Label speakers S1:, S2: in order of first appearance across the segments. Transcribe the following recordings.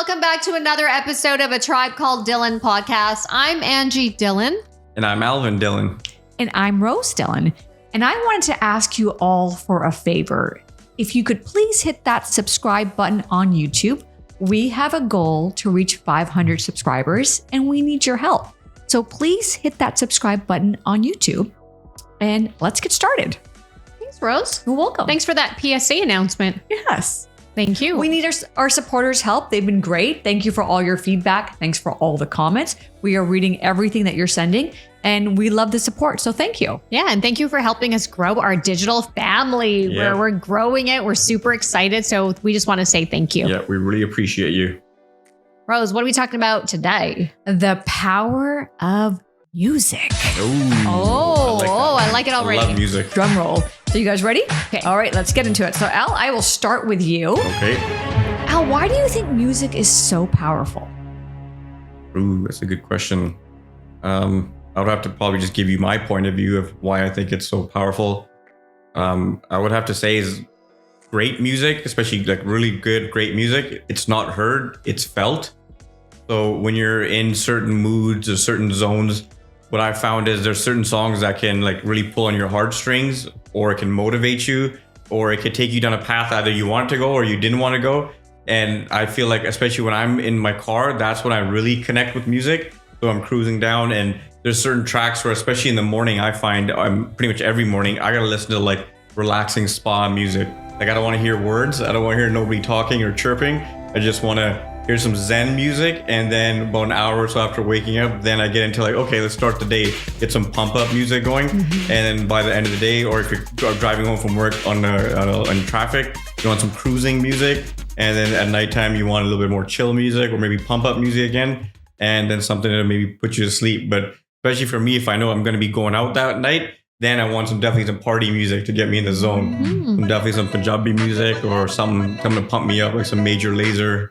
S1: welcome back to another episode of A Tribe Called Dhillon podcast. I'm Angie Dhillon.
S2: And I'm Alvin Dhillon.
S3: And I'm Rose Dhillon. And I wanted to ask you all for a favor. If you could please hit that subscribe button on YouTube. We have a goal to reach 500 subscribers and we need your help. So please hit that subscribe button on YouTube and let's get started.
S1: Thanks, Rose.
S3: You're welcome.
S1: Thanks for that PSA announcement.
S3: Yes.
S1: Thank you.
S3: We need our supporters' help. They've been great. Thank you for all your feedback. Thanks for all the comments. We are reading everything that you're sending and we love the support. So thank you.
S1: Yeah. And thank you for helping us grow our digital family where we're growing it. We're super excited. So we just want to say thank you.
S2: Yeah, we really appreciate you.
S1: Rose, what are we talking about today?
S3: The power of music.
S1: I like it already.
S2: I love music.
S3: Drum roll. So you guys ready?
S1: Okay.
S3: All right, let's get into it. So Al, I will start with you.
S2: Okay.
S3: Al, why do you think music is so powerful?
S2: Ooh, that's a good question. I would have to probably just give you my point of view of why I think it's so powerful. I would have to say is great music, especially like really good, great music. It's not heard, it's felt. So when you're in certain moods or certain zones, what I found is there's certain songs that can like really pull on your heartstrings, or it can motivate you, or it could take you down a path either you want to go or you didn't want to go. And I feel like, especially when I'm in my car, that's when I really connect with music. So I'm cruising down and there's certain tracks where, especially in the morning, I find I'm pretty much every morning, I gotta listen to like relaxing spa music. Like I don't want to hear words. I don't want to hear nobody talking or chirping. I just want to hear some Zen music. And then about an hour or so after waking up, then I get into like, okay, let's start the day. Get some pump up music going. Mm-hmm. And then by the end of the day, or if you're driving home from work on traffic, you want some cruising music. And then at nighttime, you want a little bit more chill music or maybe pump up music again. And then something to maybe put you to sleep. But especially for me, if I know I'm going to be going out that night, then I want definitely some party music to get me in the zone. Definitely some Punjabi music or something to pump me up, like some Major Lazer.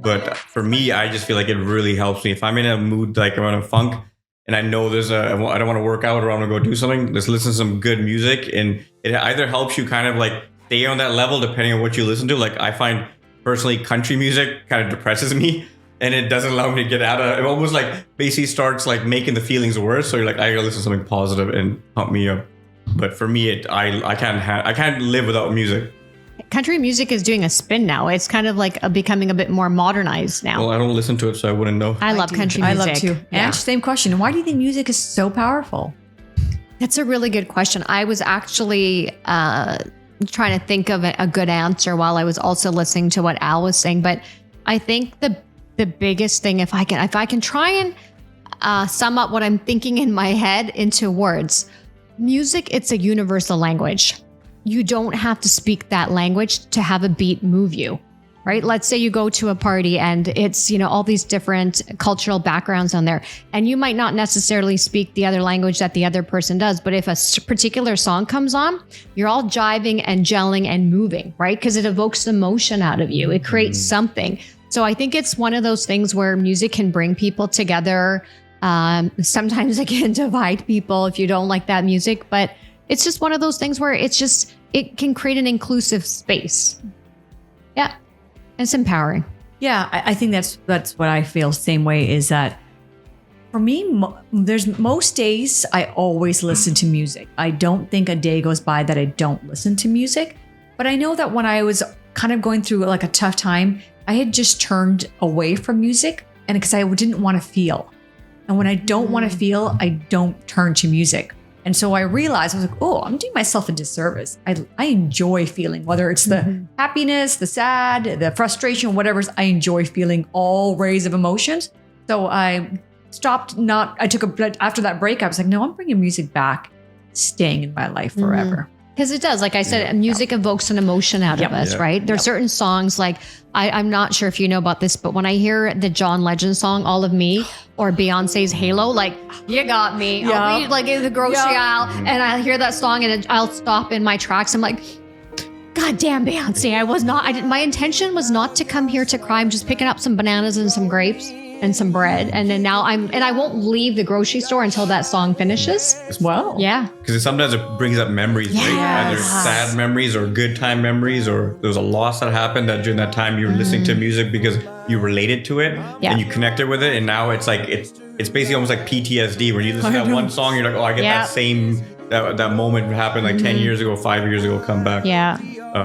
S2: But for me, I just feel like it really helps me. If I'm in a mood, like I'm in a funk, and I know I don't want to work out or I want to go do something, just listen to some good music. And it either helps you kind of like stay on that level depending on what you listen to. Like I find personally country music kind of depresses me. And it doesn't allow me to get out of it. Almost like basically starts like making the feelings worse. So you're like, I gotta listen to something positive and pump me up. But for me, I can't live without music.
S1: Country music is doing a spin now. It's kind of like becoming a bit more modernized now.
S2: Well, I don't listen to it, so I wouldn't know.
S1: I love country music.
S3: I love too.
S1: Yeah.
S3: And same question. Why do you think music is so powerful?
S1: That's a really good question. I was actually trying to think of a good answer while I was also listening to what Al was saying. But I think the biggest thing, if I can try and sum up what I'm thinking in my head into words, music, it's a universal language. You don't have to speak that language to have a beat move you, right? Let's say you go to a party and it's, all these different cultural backgrounds on there, and you might not necessarily speak the other language that the other person does. But if a particular song comes on, you're all jiving and gelling and moving, right? Because it evokes emotion out of you. It creates something. So I think it's one of those things where music can bring people together. Sometimes it can divide people if you don't like that music, but it's just one of those things where it can create an inclusive space. Yeah. It's empowering.
S3: Yeah, I think that's what I feel. Same way is that for me, there's most days I always listen to music. I don't think a day goes by that I don't listen to music, but I know that when I was kind of going through like a tough time, I had just turned away from music, and because I didn't want to feel. And when I don't want to feel, I don't turn to music. And so I realized, I was like, oh, I'm doing myself a disservice. I enjoy feeling, whether it's the happiness, the sad, the frustration, whatever. I enjoy feeling all rays of emotions. So I stopped after that break, I was like, no, I'm bringing music back, staying in my life forever.
S1: Because it does, like I said, music evokes an emotion out of us, right? There are certain songs, like I'm not sure if you know about this, but when I hear the John Legend song, All of Me, or Beyonce's Halo, like, you got me. I'll be like in the grocery aisle and I hear that song and I'll stop in my tracks. I'm like, God damn, Beyonce, my intention was not to come here to cry. I'm just picking up some bananas and some grapes. and some bread. And then now I won't leave the grocery store until that song finishes.
S3: Wow.
S1: Yeah.
S2: Because sometimes it brings up memories, right? Either sad memories or good time memories, or there was a loss that happened that during that time you were listening to music because you related to it and you connected with it. And now it's like, it's basically almost like PTSD where you listen to that one song, you're like, oh, I get that same, that moment happened like 10 years ago, 5 years ago, come back.
S1: Yeah.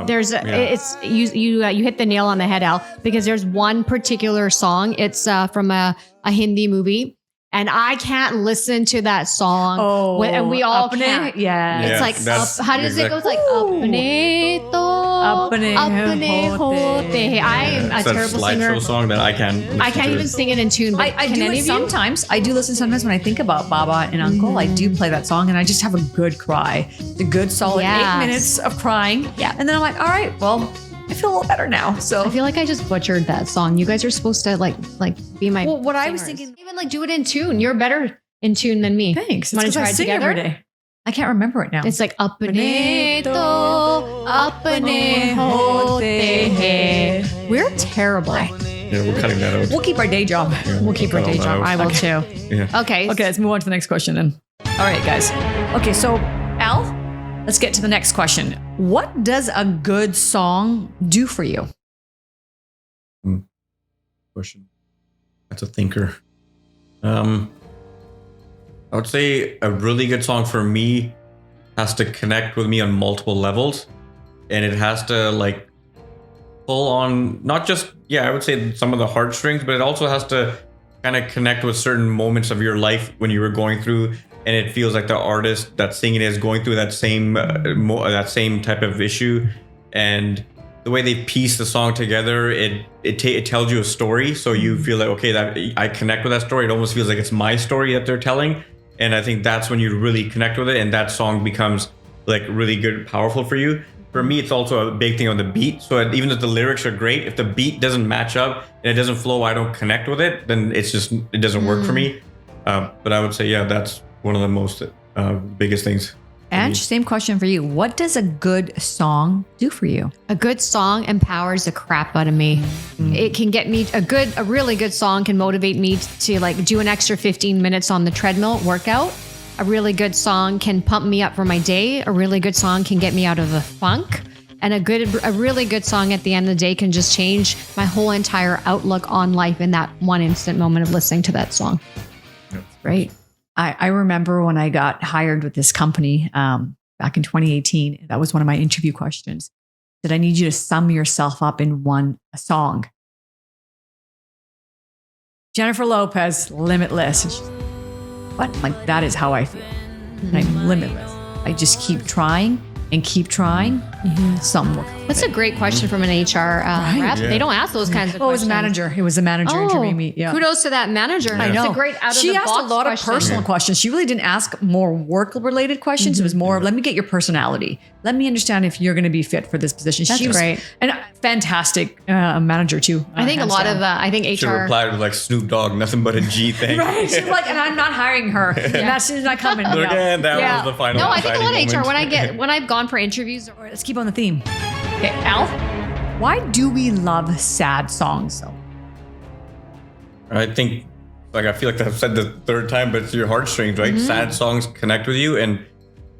S1: It's you hit the nail on the head, Al, because there's one particular song. It's from a Hindi movie, and I can't listen to that song. And we all can't. It's like how does it go? It's like apne hote. I'm a terrible singer.
S2: Song that I can't
S1: even sing it in tune. But
S3: I do it sometimes. I do listen sometimes when I think about Baba and Uncle. I do play that song, and I just have a good cry. It's a good solid 8 minutes of crying.
S1: Yeah,
S3: and then I'm like, all right, well, I feel a little better now. So
S1: I feel like I just butchered that song. You guys are supposed to like be my.
S3: Well, what
S1: singers.
S3: I was thinking,
S1: even like do it in tune. You're better in tune than me.
S3: Thanks.
S1: Want to try
S3: I
S1: it
S3: sing
S1: together?
S3: every day. I can't remember it now.
S1: It's like apne hote. We're terrible.
S2: Yeah, we're cutting that out.
S3: We'll keep our day job.
S2: Yeah,
S1: We'll keep our day job. I will too.
S2: Yeah.
S1: Okay.
S3: Okay, let's move on to the next question then. All right, guys. Okay, so Al, let's get to the next question. What does a good song do for you?
S2: Question. That's a thinker. I would say a really good song for me has to connect with me on multiple levels, and it has to like pull on not just I would say some of the heartstrings, but it also has to kind of connect with certain moments of your life when you were going through, and it feels like the artist that's singing is going through that same type of issue, and the way they piece the song together, it tells you a story, so you feel like, okay, that I connect with that story. It almost feels like it's my story that they're telling, and I think that's when you really connect with it, and that song becomes like really good, powerful for you. For me, it's also a big thing on the beat. So even if the lyrics are great, if the beat doesn't match up and it doesn't flow, I don't connect with it, then it doesn't work for me. But I would say, that's one of the most biggest things.
S3: Ange, same question for you. What does a good song do for you?
S1: A good song empowers the crap out of me. It can get me a really good song can motivate me to like do an extra 15 minutes on the treadmill workout. A really good song can pump me up for my day. A really good song can get me out of a funk. And a really good song at the end of the day can just change my whole entire outlook on life in that one instant moment of listening to that song.
S3: Right. I remember when I got hired with this company back in 2018, that was one of my interview questions. That I need you to sum yourself up in one song. Jennifer Lopez, Limitless. And she's like, what? I'm like, that is how I feel. And I'm limitless. I just keep trying and keep trying. Something.
S1: That's a great question from an HR rep.
S2: Yeah.
S1: They don't ask those kinds of
S3: It was
S1: questions.
S3: a manager. It was a manager interviewing me. Yeah.
S1: Kudos to that manager.
S3: I know.
S1: It's a great out of
S3: she
S1: the
S3: asked
S1: box
S3: a lot
S1: question.
S3: of personal questions. She really didn't ask more work-related questions. It was more, let me get your personality. Let me understand if you're going to be fit for this position.
S1: That's
S3: she was
S1: great.
S3: And a fantastic manager too.
S1: I think a lot of I think
S2: Should have
S1: HR.
S2: replied with like Snoop Dogg, nothing but a G thing.
S3: Right. She's like, and I'm not hiring her. And that's not coming.
S2: Again, that was the final.
S1: No, I think a lot of
S2: deciding
S1: HR
S2: moment.
S1: when I've gone for interviews.
S3: All right, let's keep on the theme. Okay, Al, why do we love sad songs so?
S2: I think, like, I feel like I've said the third time, but it's your heartstrings, right? Sad songs connect with you, and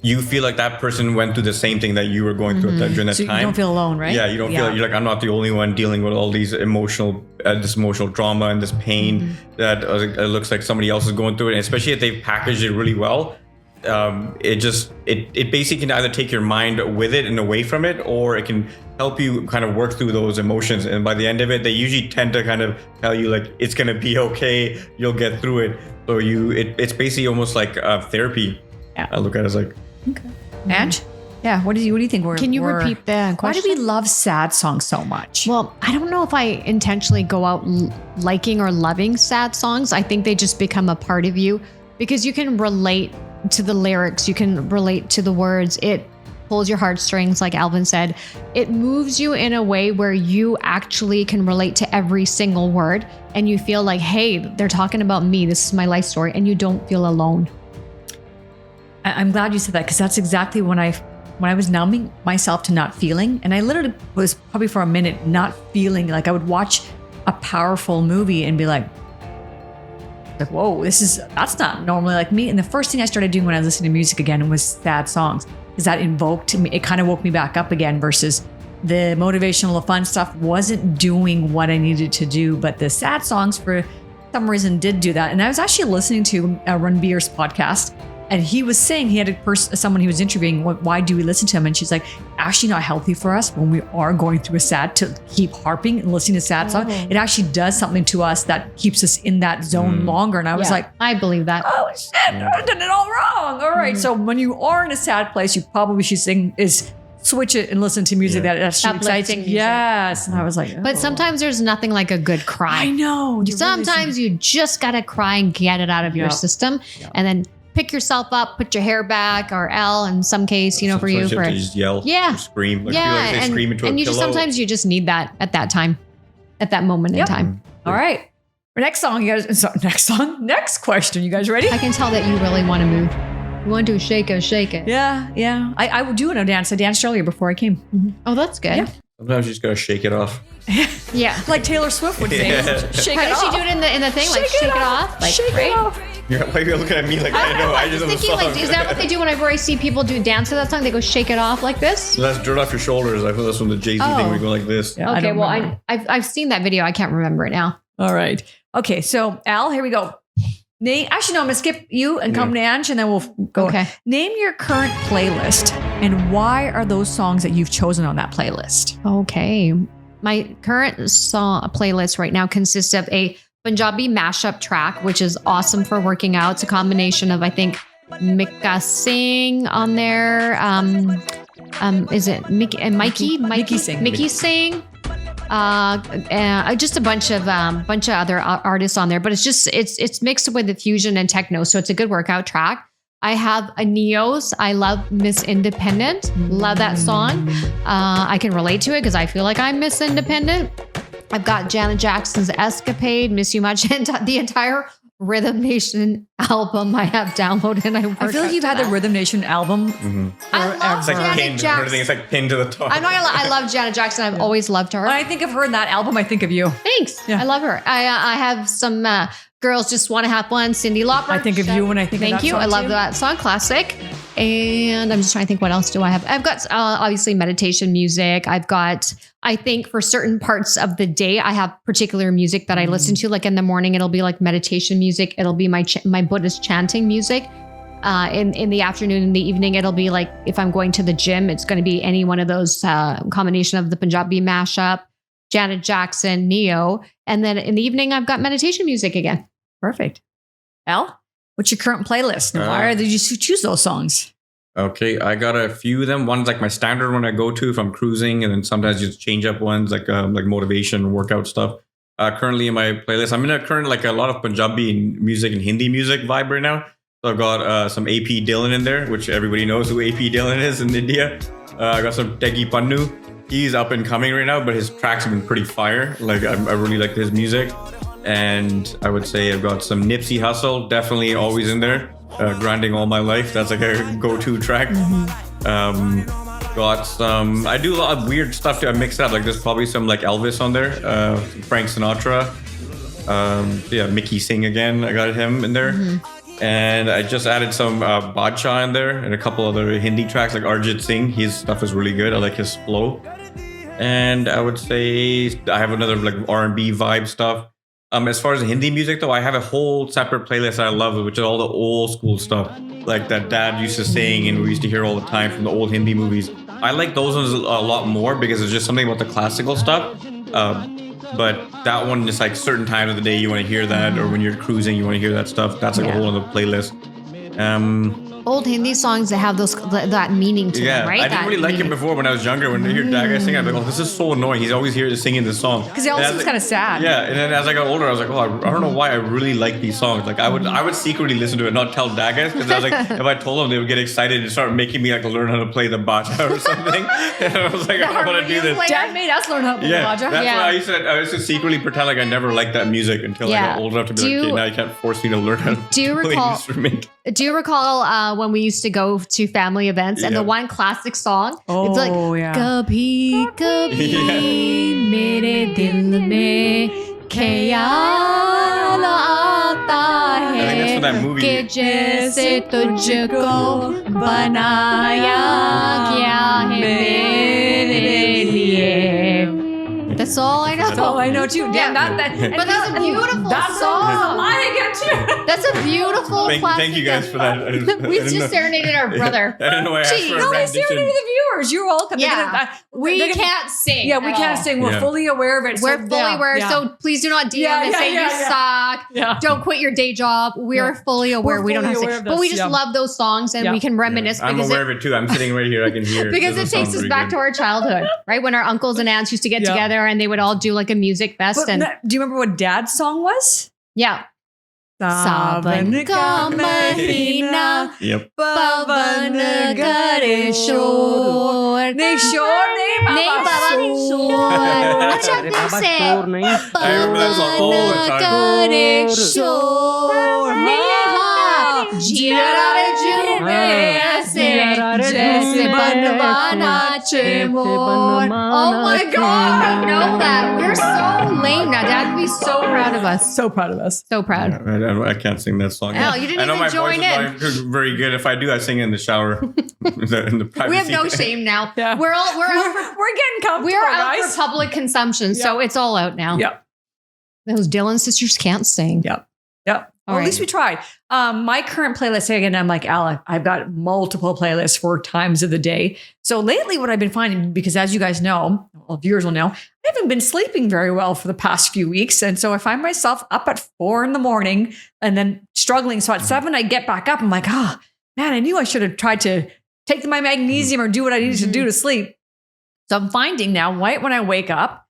S2: you feel like that person went through the same thing that you were going through during that
S3: So
S2: time.
S3: you don't feel alone, right?
S2: Yeah, you don't feel like you're like, I'm not the only one dealing with all these this emotional trauma and this pain that it looks like somebody else is going through it. And especially if they've packaged it really well, it basically can either take your mind with it and away from it, or it can help you kind of work through those emotions. And by the end of it, they usually tend to kind of tell you like, it's going to be okay, you'll get through it. So it's basically almost like therapy.
S3: Yeah.
S2: I look at it as like,
S3: Okay. Ange? Yeah, what do you think?
S1: Can you repeat the
S3: Why
S1: question?
S3: do we love sad songs so much?
S1: Well, I don't know if I intentionally go out liking or loving sad songs. I think they just become a part of you because you can relate to the lyrics, you can relate to the words. It pulls your heartstrings, like Alvin said. It moves you in a way where you actually can relate to every single word, and you feel like, hey, they're talking about me. This is my life story, and you don't feel alone.
S3: I'm glad you said that, because that's exactly when I was numbing myself to not feeling. And I literally was probably for a minute not feeling. Like I would watch a powerful movie and be like, like, whoa, that's not normally like me. And the first thing I started doing when I was listening to music again was sad songs, because that invoked me. It kind of woke me back up again versus the motivational, fun stuff wasn't doing what I needed to do. But the sad songs for some reason did do that. And I was actually listening to Ranbir's podcast, and he was saying he had someone he was interviewing, why do we listen to him? And she's like, actually not healthy for us when we are going through a sad to keep harping and listening to sad songs. It actually does something to us that keeps us in that zone longer. And I was like,
S1: I believe that.
S3: oh shit, I did it all wrong. All right. So when you are in a sad place, you probably should switch it and listen to music that actually excites you. Yes. And I was like,
S1: But sometimes there's nothing like a good cry.
S3: I know.
S1: Sometimes you just got to cry and get it out of your system. And then pick yourself up, put your hair back, or in some case, for you.
S2: You have to just yell, or scream. Like,
S1: and
S2: scream into a pillow.
S1: Sometimes you just need that at that time, at that moment in time.
S3: All right. Our next song, you guys. Next question. You guys ready?
S1: I can tell that you really want to move. You want to shake it.
S3: Yeah. I would do a dance. I danced earlier before I came.
S1: Mm-hmm. Oh, that's good.
S3: Yeah.
S2: Sometimes you just gotta shake it off.
S1: Yeah.
S3: Like Taylor Swift would say. Shake
S1: How
S3: it
S1: does
S3: off.
S1: she do it in the thing? Like shake it off? Like,
S3: shake it off.
S2: Why are you looking at me like I know? I just know the
S1: thinking,
S2: song.
S1: like, is that what they do whenever I see people do dance to that song? They go shake it off like this?
S2: So that's dirt off your shoulders. I feel that's from the Jay-Z thing. We go like this.
S3: Yeah,
S1: okay, well, I've seen that video. I can't remember it now.
S3: All right. Okay, so Al, here we go. Actually, no, I'm going to skip you and come to Ange, and then we'll go.
S1: Okay.
S3: Name your current playlist, and why are those songs that you've chosen on that playlist?
S1: Okay. My current song playlist right now consists of a Punjabi mashup track, which is awesome for working out. It's a combination of, I think, Mika Singh on there. Is it Mickey and Mikey?
S3: Mickey Singh.
S1: Mickey Singh. Just a bunch of other artists on there, but it's mixed with the fusion and techno, so it's a good workout track. I have a Neos. I love Miss Independent. Love that song. I can relate to it because I feel like I'm Miss Independent. I've got Janet Jackson's Escapade, Miss You Much, and the entire Rhythm Nation album I have downloaded. And I
S3: feel like you've had the Rhythm Nation album forever.
S2: It's like pinned. Everything is like pinned to the top.
S1: I'm not gonna lie, I love Janet Jackson. I've always loved her.
S3: When I think of her in that album, I think of you.
S1: Thanks.
S3: Yeah.
S1: I love her. I have some Girls Just Want to Have Fun, Cyndi Lauper.
S3: I think of you when I think of that
S1: Thank you.
S3: song
S1: I love
S3: too.
S1: that song, classic. And I'm just trying to think, what else do I have? I've got obviously meditation music. I've got, I think for certain parts of the day, I have particular music that I listen to. Like in the morning, it'll be like meditation music. It'll be my Buddhist chanting music. In the afternoon, in the evening, it'll be like, if I'm going to the gym, it's going to be any one of those combination of the Punjabi mashup, Janet Jackson, Neo. And then in the evening, I've got meditation music again.
S3: Perfect. Al, what's your current playlist? And why did you choose those songs?
S2: Okay, I got a few of them. One's like my standard one I go to if I'm cruising, and then sometimes just change up ones like motivation, workout stuff. Currently in my playlist, I'm in a current like a lot of Punjabi music and Hindi music vibe right now. So I've got some AP Dhillon in there, which everybody knows who AP Dhillon is in India. I got some Tegi Pannu. He's up and coming right now, but his tracks have been pretty fire. Like I really like his music. And I would say I've got some Nipsey Hussle, definitely always in there. Grinding All My Life, that's like a go-to track. Got some, I do a lot of weird stuff too. I mix it up, like there's probably some like Elvis on there, Frank Sinatra. Mickey Singh again, I got him in there. And I just added some Badshah in there and a couple other Hindi tracks like Arjit Singh. His stuff is really good. I like his flow. And I would say I have another like R&B vibe stuff. As far as the Hindi music though, I have a whole separate playlist that I love, which is all the old school stuff like that dad used to sing and we used to hear all the time from the old Hindi movies. I like those ones a lot more because it's just something about the classical stuff. But that one is like certain times of the day you want to hear that, or when you're cruising you want to hear that stuff. That's like a whole other playlist.
S1: Old Hindi songs that have that meaning to them, right?
S2: I didn't really like it before when I was younger. When I hear that guy sing, I'm like, oh, this is so annoying. He's always here singing this song.
S3: Because it also seems kind of sad.
S2: Yeah, and then as I got older, I was like, oh, I don't know why I really like these songs. Like I would secretly listen to it, not tell dad guys, because I was like, if I told them, they would get excited and start making me like learn how to play the bacha or something. And I was like, I want to do this.
S3: Dad made us learn how to play
S2: That's
S3: Baja.
S2: why I used to secretly pretend like I never liked that music until I got old enough to be like, okay, now you can't force me to learn how to play an instrument.
S1: Do you recall when we used to go to family events and the one classic song? It's like Kabhi Kabhi Mere Dil Mein Khayal
S2: I think that's from that movie.
S1: कि जैसे तुझको बनाया गया है मेरे लिए. That's all I know.
S3: That's all I know too. Damn,
S1: But that's a beautiful
S3: that
S1: song.
S3: is a line again too.
S1: That's a beautiful
S2: Thank you guys for that.
S1: We just serenaded our brother.
S2: I didn't know I asked for a
S3: No, I
S2: rendition.
S3: serenaded the viewers. You're welcome.
S1: Yeah. We
S3: they're gonna-
S1: can't sing.
S3: Yeah, we
S1: at
S3: can't
S1: all.
S3: sing. We're
S2: Yeah.
S3: fully aware of it.
S1: We're fully aware.
S3: Yeah.
S1: So please do not DM and say you suck.
S3: Yeah.
S1: Don't quit your day job. We're fully aware.
S3: We're
S1: we don't have
S3: fully
S1: to
S3: aware
S1: sing.
S3: of
S1: But we
S3: this,
S1: just
S3: yeah.
S1: love those songs and
S3: Yeah.
S1: we can reminisce
S2: I'm
S1: because
S2: aware of it too. I'm sitting right here. I can hear it.
S1: because it
S2: Doesn't
S1: takes
S2: sound
S1: us
S2: very
S1: back
S2: good.
S1: to our childhood, right? When our uncles and aunts used to get
S3: Yeah.
S1: together and they would all do like a music fest.
S3: But
S1: And
S3: do you remember what Dad's song was?
S1: yeah. Saban ka mahina,
S2: Yep.
S1: pavan kare shor.
S3: Nahi shor, nahi baba
S1: shor. Acha
S4: अरे
S1: फिर
S4: बाबा
S1: से.
S4: शोर नहीं
S2: I remember that song all the time.
S1: Kare shor. Neha, jira re jume aise, jaise banwana che mor. Oh my God, I know that. We're so lame now. Dad would be so proud of us.
S3: So proud of us.
S1: So proud.
S2: I can't sing that song.
S1: Al, you didn't
S2: I know
S1: even
S2: my
S1: join
S2: voice is not very good. If I do, I sing in the shower. in the privacy.
S1: We have no shame now.
S3: Yeah.
S1: We're out
S3: We're getting comfortable,
S1: for
S3: guys.
S1: public consumption, so it's all out now.
S3: Yep.
S1: Those Dhillon sisters can't sing.
S3: Yep.
S1: All
S3: Well,
S1: right.
S3: at least we tried. My current playlist, again, I'm like, Al, I've got multiple playlists for times of the day. So lately, what I've been finding, because as you guys know, well, viewers will know, I haven't been sleeping very well for the past few weeks. And so I find myself up at 4 a.m. and then struggling. So at 7, I get back up. I'm like, man, I knew I should have tried to take my magnesium or do what I needed to do to sleep. So I'm finding now, right when I wake up,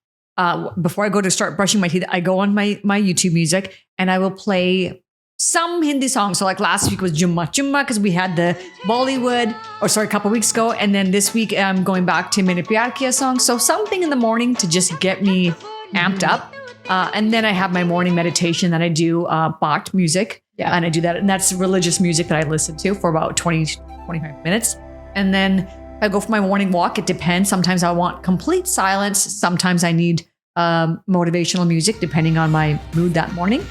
S3: before I go to start brushing my teeth, I go on my YouTube music and I will play some Hindi songs. So like last week was Jumma Jumma because we had the Bollywood, a couple weeks ago. And then this week I'm going back to Maine Pyar Kiya song. So something in the morning to just get me amped up. And then I have my morning meditation that I do, Bhakt music.
S1: Yeah.
S3: And I do that. And that's religious music that I listen to for about 20, 25 minutes. And then I go for my morning walk. It depends. Sometimes I want complete silence. Sometimes I need motivational music, depending on my mood that morning.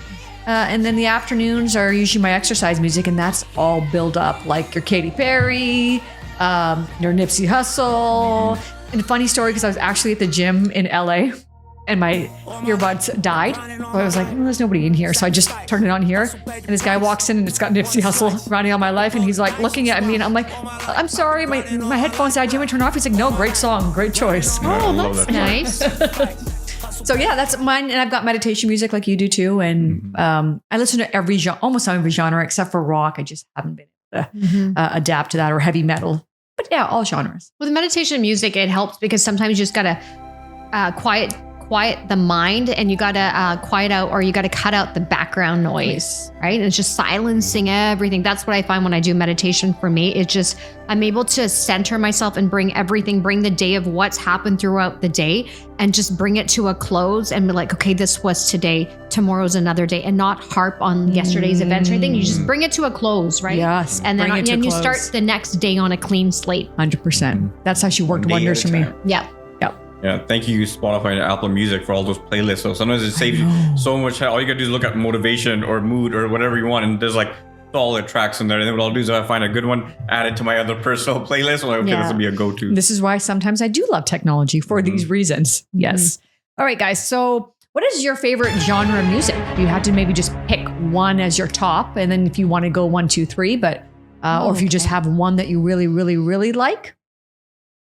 S3: And then the afternoons are usually my exercise music, and that's all build up, like your Katy Perry, your Nipsey Hussle. And a funny story, because I was actually at the gym in LA and my earbuds died. So I was like, there's nobody in here. So I just turned it on here. And this guy walks in and it's got Nipsey Hussle running on my life. And he's like looking at me and I'm like, I'm sorry, my headphones died. Do you want me to turn off? He's like, no, great song. Great choice.
S2: I
S1: Oh,
S2: love
S1: that's
S2: that.
S1: nice.
S3: So yeah, that's mine. And I've got meditation music like you do too. And I listen to almost every genre except for rock. I just haven't been able to adapt to that, or heavy metal. But yeah, all genres.
S1: With meditation music, it helps because sometimes you just gotta quiet the mind, and you gotta quiet out, or you gotta cut out the background noise, right? And it's just silencing everything. That's what I find when I do meditation. For me, it's just I'm able to center myself and bring the day of what's happened throughout the day, and just bring it to a close and be like, okay, this was today, tomorrow's another day, and not harp on yesterday's events or anything. You just bring it to a close, right?
S3: Yes.
S1: And then
S3: bring it to
S1: and you
S3: close.
S1: start the next day on a clean slate.
S3: 100%. That's actually worked
S2: One day
S3: wonders
S2: at
S3: for
S2: a
S3: me.
S2: time.
S1: Yeah.
S2: Yeah, thank you, Spotify and Apple Music, for all those playlists. So sometimes it saves you so much. All you gotta do is look at motivation or mood or whatever you want, and there's like solid tracks in there. And then what I'll do is if I find a good one, add it to my other personal playlist. I'm like, okay,
S1: Yeah.
S2: this will be a go-to.
S3: This is why sometimes I do love technology for these reasons. Yes. All right, guys. So what is your favorite genre of music? You had to maybe just pick one as your top, and then if you want to go 1, 2, 3, but or if you just have one that you really, really, really like.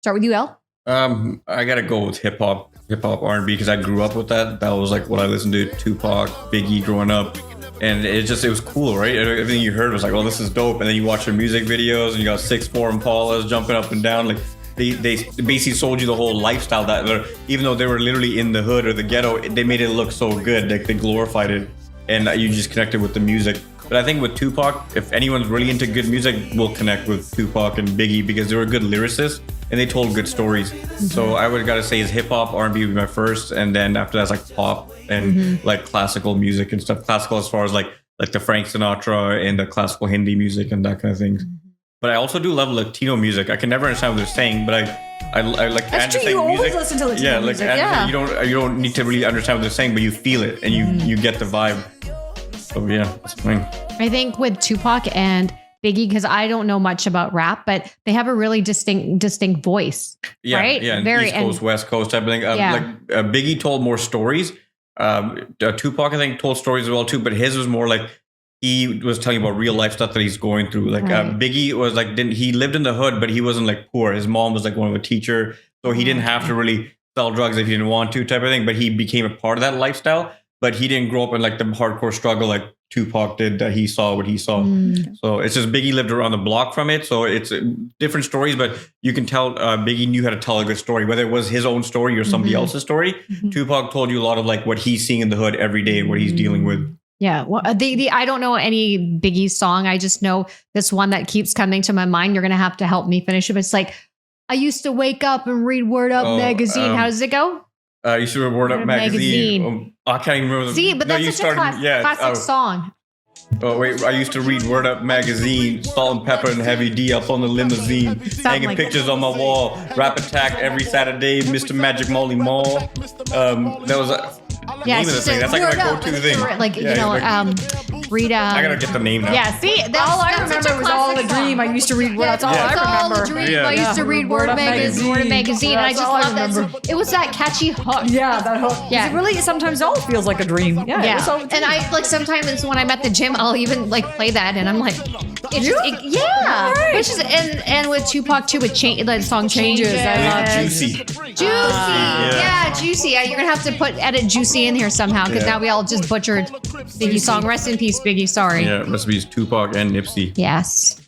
S3: Start with you, Elle.
S2: I gotta go with hip hop R&B, because I grew up with that. That was like what I listened to, Tupac, Biggie growing up. And it was cool, right? Everything you heard was like, oh, this is dope. And then you watch their music videos and you got 6'4" Impalas jumping up and down. Like they basically sold you the whole lifestyle that even though they were literally in the hood or the ghetto, they made it look so good. Like they glorified it, and you just connected with the music. But I think with Tupac, if anyone's really into good music, will connect with Tupac and Biggie, because they were good lyricists and they told good stories. So I would gotta say is hip hop, R&B would be my first, and then after that's like pop and like classical music and stuff. Classical as far as like the Frank Sinatra and the classical Hindi music and that kind of things. But I also do love Latino music. I can never understand what they're saying, but I like
S3: That's true. You always listen to Latino music.
S2: You don't need to really understand what they're saying, but you feel it and you get the vibe. So yeah, that's fine.
S1: I think with Tupac and Biggie, because I don't know much about rap, but they have a really distinct voice.
S2: Yeah,
S1: right?
S2: yeah,
S1: Very
S2: East Coast, West Coast type of thing. Biggie told more stories. Tupac, I think, told stories as well too, but his was more like he was telling about real life stuff that he's going through. Like Biggie was like, he lived in the hood, but he wasn't like poor. His mom was like one of a teacher, so he didn't have to really sell drugs if he didn't want to, type of thing. But he became a part of that lifestyle. But he didn't grow up in like the hardcore struggle like Tupac did, that he saw what he saw. So it's just Biggie lived around the block from it. So it's different stories, but you can tell Biggie knew how to tell a good story, whether it was his own story or somebody else's story. Tupac told you a lot of like what he's seeing in the hood every day and what he's dealing with.
S1: Yeah. Well, I don't know any Biggie song. I just know this one that keeps coming to my mind. You're going to have to help me finish it. But it's like, I used to wake up and read Word Up magazine. How does it go?
S2: You should have Word Up magazine. I can't even remember.
S1: See, but that's such a classic song.
S2: Oh wait, I used to read Word Up magazine, Salt and Pepper and Heavy D up on the limousine, hanging like pictures on my wall, Rap Attack every Saturday, Mr. Magic Molly Mall. That was name of the thing. That's like my go-to thing.
S1: Like Rita.
S2: I gotta get the name now.
S1: Yeah, see,
S3: all I remember was all a dream. I used to read Word. That's all I remember.
S1: All a dream. I used to read Word magazine. And I just love that. It was that catchy hook.
S3: Yeah, that hook. Yeah, it really sometimes all feels like a dream. Yeah.
S1: And I like sometimes when I'm at the gym, I'll even like play that, and I'm like, Which is and with Tupac too, the song changes.
S3: I love
S2: Juicy.
S1: Juicy. You're gonna have to edit Juicy in here somehow because now we all just butchered Biggie's song. Rest in peace, Biggie. Sorry.
S2: Yeah, must be Tupac and Nipsey.
S1: Yes.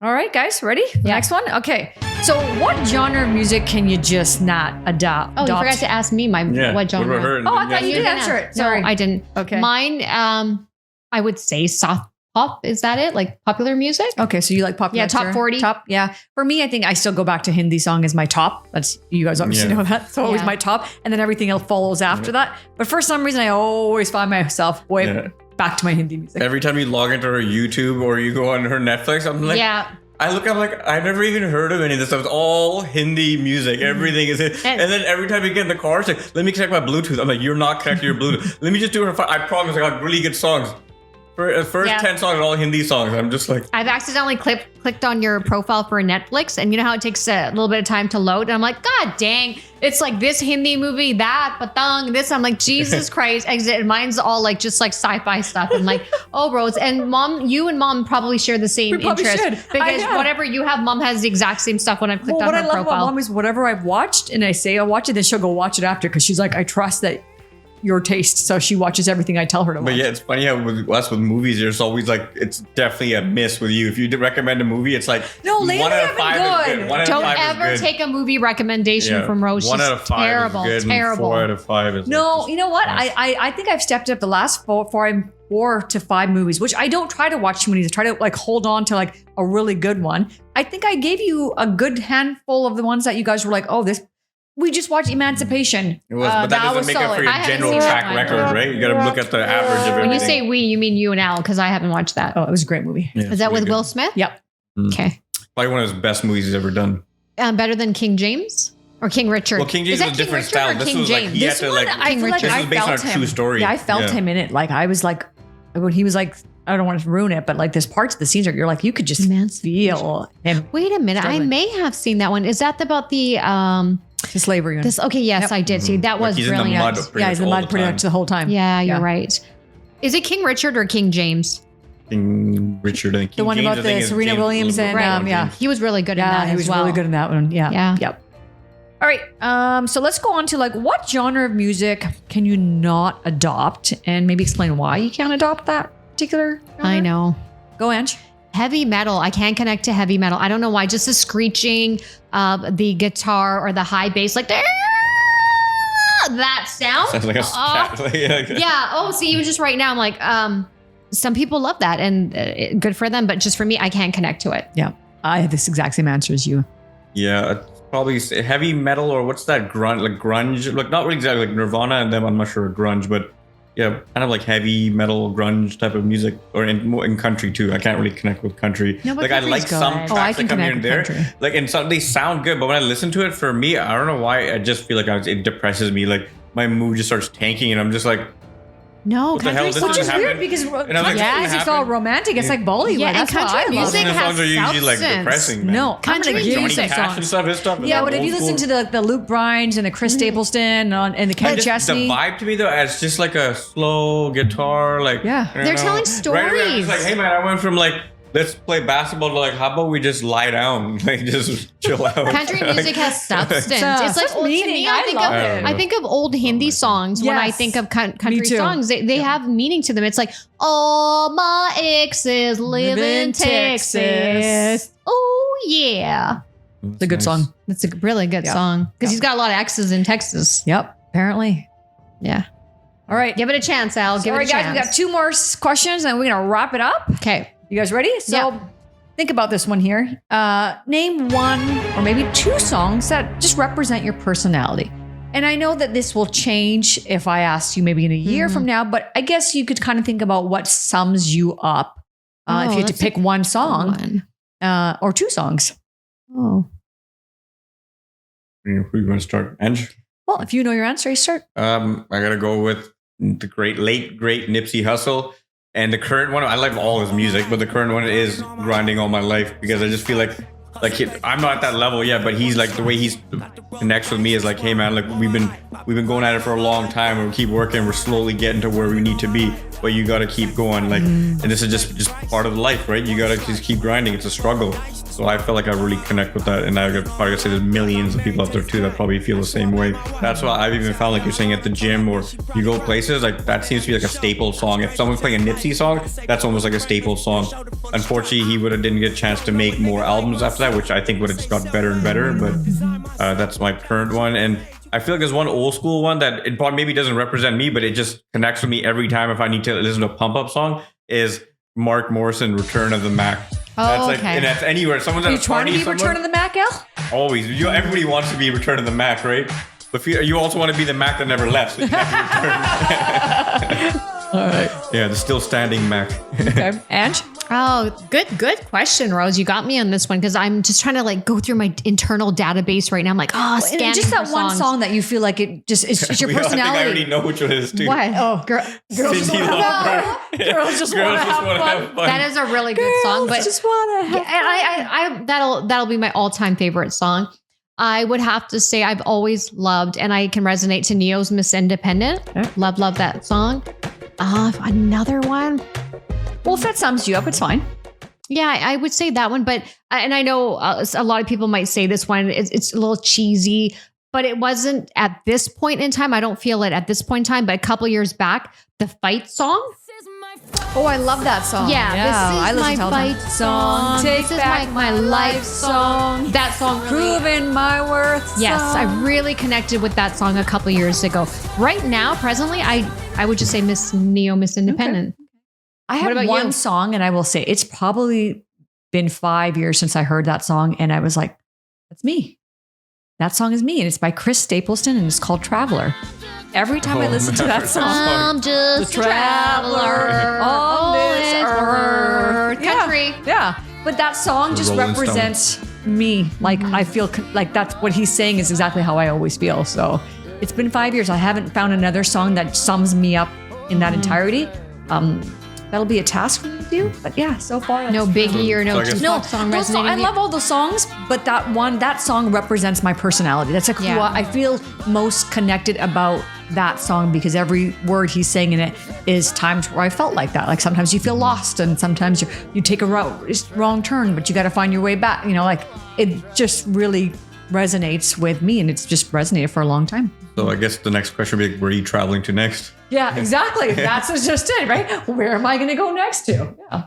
S3: All right, guys, ready? Next one. Okay. So, what genre of music can you just not adopt?
S1: Oh, you forgot to ask me what genre.
S3: I thought you did answer it. Sorry,
S1: no, I didn't.
S3: Okay.
S1: Mine, I would say soft pop. Is that it? Like popular music?
S3: Okay, so you like popular?
S1: Yeah, top 40.
S3: Top. Yeah. For me, I think I still go back to Hindi song as my top. That's you guys obviously know that. So always my top, and then everything else follows after that. But for some reason, I always find myself back to my Hindi music.
S2: Every time you log into her YouTube or you go on her Netflix, I'm like, I'm like, I've never even heard of any of this stuff. It's all Hindi music. Everything is it. And then every time you get in the car, it's like, let me connect my Bluetooth. I'm like, you're not connected to your Bluetooth. Let me just do it. I promise I got really good songs. For first 10 songs are all Hindi songs. I'm just like,
S1: I've accidentally clicked on your profile for Netflix, and you know how it takes a little bit of time to load, and I'm like, God dang, it's like this Hindi movie, that patang, this. I'm like, Jesus Christ, exit. Mine's all like just like sci-fi stuff. I'm like, oh, bros, and mom, you and mom probably share the same interest because whatever you have, mom has the exact same stuff when I've clicked on her profile.
S3: What I love about mom is whatever I've watched, and I say I'll watch it, then she'll go watch it after because she's like, I trust that your taste, so she watches everything I tell her to watch.
S2: But yeah, it's funny how with us with movies, there's always like, it's definitely a miss with you. If you recommend a movie, it's like
S3: no, 1 out of 5 is good.
S1: Don't ever take a movie recommendation from Rose.
S2: 1 out of 5 is good.
S1: Terrible.
S2: 4 out of 5 is
S3: no. You know what? I think I've stepped up the last 4 to 5 movies, which I don't try to watch too many. I try to like hold on to like a really good one. I think I gave you a good handful of the ones that you guys were like, oh, this. We just watched Emancipation.
S2: It was, but that doesn't make up for your general track record, right? You got to look at the average of everything.
S1: When you say we, you mean you and Al, because I haven't watched that.
S3: Oh, it was a great movie.
S1: Yeah, is that with Will Smith?
S3: Yep.
S1: Okay.
S2: Probably one of his best movies he's ever done.
S1: Better than King James or King Richard?
S2: Well, King James is a different style. This was like, he had to like, this was based on a true story.
S3: Yeah, I felt him in it. Like, I was like, when he was like, I don't want to ruin it, but like there's parts of the scenes where you're like, you could just feel him.
S1: Wait a minute. I may have seen that one. Is that about the
S3: slavery one?
S1: Yes, I did see. That was brilliant.
S3: He's in the mud pretty much the whole time.
S1: Yeah, you're right. Is it King Richard or King James?
S2: King Richard and King
S3: the one
S2: James,
S3: about the Serena Williams and
S1: he was really good in that as well.
S3: He was really good in that one. Yeah. Yep. All right. So let's go on to like what genre of music can you not adopt, and maybe explain why you can't adopt that particular genre?
S1: I know.
S3: Go, Ange.
S1: Heavy metal. I can't connect to heavy metal. I don't know why. Just the screeching of the guitar or the high bass, like that sound.
S2: Sounds like a cat.
S1: Yeah. Oh, see, even just right now, I'm like, some people love that, and good for them. But just for me, I can't connect to it.
S3: Yeah, I have this exact same answer as you.
S2: Yeah, probably heavy metal, or what's that grunge? Like not really exactly like Nirvana and them. I'm not sure grunge, but. Yeah, kind of like heavy metal, grunge type of music, or in country too. I can't really connect with country.
S1: No, but
S2: like I like some tracks that come here and there.
S3: Country.
S2: Like and some they sound good, but when I listen to it, for me, I don't know why. I just feel like it depresses me. Like my mood just starts tanking, and I'm just like,
S1: No,
S2: What the hell?
S1: country
S2: This
S1: songs.
S3: Which is
S2: happened.
S3: weird because
S2: And I was like,
S3: country
S2: this
S3: music's
S2: happened.
S3: all romantic. It's like Bollywood.
S1: Yeah, and
S3: That's what
S1: country
S3: I love.
S1: music
S2: Most of the songs are usually like
S1: substance.
S2: depressing, man.
S3: No,
S1: Country
S3: I'm gonna give you
S1: music
S3: some
S2: Cash and
S3: songs.
S2: stuff, his stuff. is
S3: Yeah,
S2: like
S3: but if
S2: old
S3: you listen
S2: school.
S3: to the Luke Bryan's and the Chris Stapleton and the Ken
S2: Just the
S3: Chesney.
S2: vibe to me though, it's just like a slow guitar, like
S3: Yeah.
S2: I don't
S1: They're
S2: know.
S1: telling
S2: Right,
S1: stories.
S2: it's like, hey man, I went from like let's play basketball to like, how about we just lie down, like just chill out.
S1: Country music has substance. It's like
S3: Such
S1: old, to
S3: meaning.
S1: me.
S3: I love
S2: it.
S1: I think of old Hindi songs when I
S3: Yes.
S1: think of country
S3: Me too.
S1: songs. They have meaning to them. It's like, all my exes live in Texas. Oh yeah,
S3: It's a good song.
S1: it's a really good song because he's got a lot of exes in Texas.
S3: Yep, apparently.
S1: Yeah.
S3: All right.
S1: Give it a chance, Al. Give
S3: All
S1: it
S3: right,
S1: a
S3: guys,
S1: chance.
S3: we got 2 more questions and we're going to wrap it up.
S1: Okay.
S3: You guys ready? So think about this one here. Name 1 or maybe 2 songs that just represent your personality. And I know that this will change if I asked you maybe in a year from now, but I guess you could kind of think about what sums you up if you had to
S1: that's a
S3: pick one song or 2 songs.
S1: Oh.
S2: Who you want to start? Ange?
S3: Well, if you know your answer, you start.
S2: I gotta go with the late great Nipsey Hussle. And the current one, I like all his music, but the current one is Grinding All My Life because I just feel like I'm not at that level yet, but he's like the way he's connects with me is like, hey man, like we've been going at it for a long time and we keep working, we're slowly getting to where we need to be, but you gotta keep going, like, and this is just part of life, right? You gotta just keep grinding. It's a struggle. So I feel like I really connect with that, and I could probably say there's millions of people out there too that probably feel the same way. That's why I've even found, like you're saying, at the gym or you go places, like that seems to be like a staple song. If someone's playing a Nipsey song, that's almost like a staple song. Unfortunately, he didn't get a chance to make more albums after that, which I think would have just got better and better. But that's my current one, and I feel like there's one old school one that it probably maybe doesn't represent me, but it just connects with me every time if I need to listen to a pump up song. Is Mark Morrison, "Return of the Mac." That's like,
S1: okay.
S2: and that's anywhere. Someone's at
S3: Are you
S2: a
S3: trying
S2: party.
S3: to be Return of the Mac, Al?
S2: Always. Everybody wants to be Return of the Mac, right? But you also want to be the Mac that never left. So you have to return.
S3: All right.
S2: Yeah, the still standing Mac.
S3: Okay. Ange?
S1: Oh, good question, Rose. You got me on this one because I'm just trying to like go through my internal database right now. I'm like,
S3: And
S1: scanning
S3: just that
S1: for
S3: one
S1: songs.
S3: song that you feel like it's your
S2: I think I
S3: personality.
S2: already know which one it is too.
S1: What?
S3: Oh, girls just
S2: Cindy
S3: want to
S2: Lauper.
S3: Girls just want to have fun.
S1: That is a really good song, but
S3: just want to have
S1: I that'll be my all-time favorite song. I would have to say I've always loved, and I can resonate to Neo's Miss Independent.
S3: Yeah.
S1: Love that song. Another one.
S3: Well, if that sums you up, it's fine.
S1: Yeah, I would say that one, but and I know a lot of people might say this one. It's a little cheesy, but it wasn't at this point in time. I don't feel it at this point in time, but a couple years back, the Fight song.
S3: Oh, I love that song.
S1: Yeah,
S3: I
S1: this is
S3: listen to all
S1: my
S3: the
S1: fight
S3: song.
S1: song.
S3: Take
S1: This is
S3: back
S1: my life song. That song really,
S3: Proving my worth.
S1: yes,
S3: song.
S1: I really connected with that song a couple years ago. Right now, presently, I would just say Miss Independent.
S3: I
S1: What
S3: have
S1: about
S3: one
S1: you?
S3: song, and I will say it's probably been 5 years since I heard that song, and I was like, "That's me. That song is me," and it's by Chris Stapleton, and it's called "Traveler." Every time I listen to that song,
S1: I'm just a traveler
S3: on this earth.
S1: Country.
S3: Yeah. But that song just
S2: Rolling
S3: represents me. Like I feel like that's what he's saying is exactly how I always feel. So it's been 5 years. I haven't found another song that sums me up in that entirety. That'll be a task for me to do. But yeah, so far.
S1: No Biggie or
S2: So
S1: no
S2: I guess-
S1: Tupac song
S3: those
S1: resonating.
S3: I love all those songs, but that song represents my personality. That's like who
S1: Yeah.
S3: I feel most connected about that song because every word he's saying in it is times where I felt like that. Like sometimes you feel lost and sometimes you take a wrong turn, but you got to find your way back. You know, like it just really resonates with me and it's just resonated for a long time.
S2: So I guess the next question would be, where are you traveling to next?
S3: Yeah, exactly. That's just it, right? Where am I going to go next to? Yeah.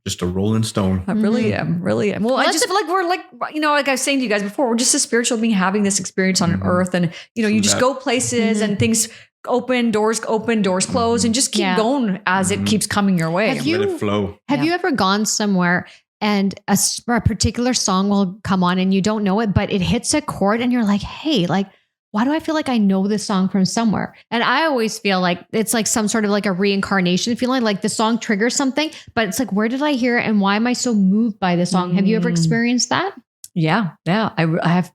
S2: Just a rolling stone.
S3: I really am. Really am. Well, I just feel like we're like, like I was saying to you guys before, we're just a spiritual being having this experience on earth. And, you just go places and things open, doors close, and just keep going as it keeps coming your way.
S1: Have
S2: Let it flow.
S1: Have you ever gone somewhere and a particular song will come on and you don't know it, but it hits a chord and you're like, hey, like, why do I feel like I know this song from somewhere? And I always feel like it's like some sort of like a reincarnation feeling, like the song triggers something, but it's like, where did I hear it and why am I so moved by the song? Have you ever experienced that?
S3: Yeah. I have.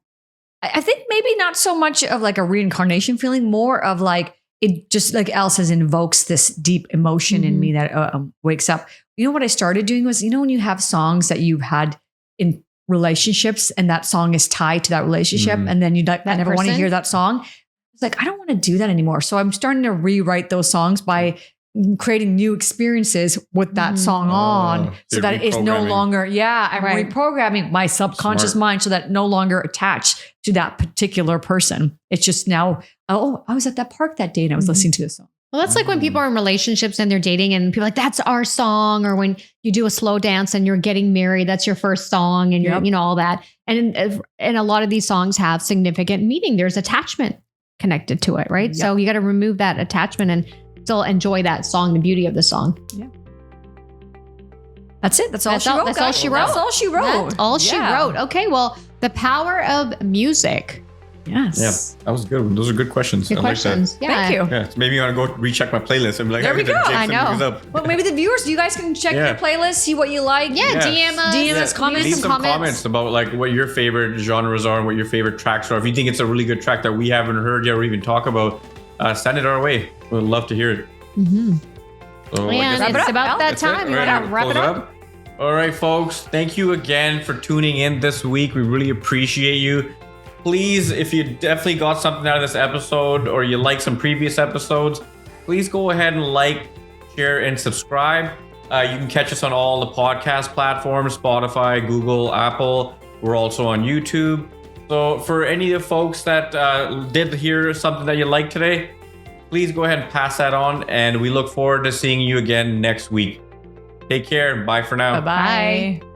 S3: I think maybe not so much of like a reincarnation feeling, more of like it just like Al says, invokes this deep emotion in me that wakes up. You know what I started doing was, when you have songs that you've had in relationships and that song is tied to that relationship, and then I never want to hear that song. It's like, I don't want to do that anymore. So I'm starting to rewrite those songs by creating new experiences with that song on, so that it is no longer, I'm reprogramming my subconscious mind so that no longer attached to that particular person. It's just now, I was at that park that day and I was listening to this song.
S1: Well, that's like when people are in relationships and they're dating and people are like, that's our song. Or when you do a slow dance and you're getting married, that's your first song and you're, all that. And a lot of these songs have significant meaning. There's attachment connected to it, right? Yep. So you got to remove that attachment and still enjoy that song, the beauty of the song.
S3: Yeah. That's it. That's all she wrote.
S1: That's all she wrote.
S3: That's all she wrote.
S1: That's all she wrote. Okay. Well, the power of music.
S3: Yes.
S2: Yeah, that was good. Those are good questions.
S1: Good questions.
S2: Like
S1: that.
S3: Yeah. Thank you.
S2: Yeah, so maybe you want to go recheck my playlist and be like,
S3: there we go.
S1: I know.
S3: Well, maybe the viewers, you guys can check your playlist, see what you like.
S1: Yeah, DM us,
S3: comments.
S2: Leave some comments about like what your favorite genres are and what your favorite tracks are. If you think it's a really good track that we haven't heard yet or even talk about, send it our way. We'd love to hear it. So
S1: and it's about that time. You want to wrap it up?
S2: All right, folks. Thank you again for tuning in this week. We really appreciate you. Please, if you definitely got something out of this episode or you like some previous episodes, please go ahead and like, share, and subscribe. You can catch us on all the podcast platforms, Spotify, Google, Apple. We're also on YouTube. So for any of the folks that did hear something that you liked today, please go ahead and pass that on. And we look forward to seeing you again next week. Take care. Bye for now.
S3: Bye-bye.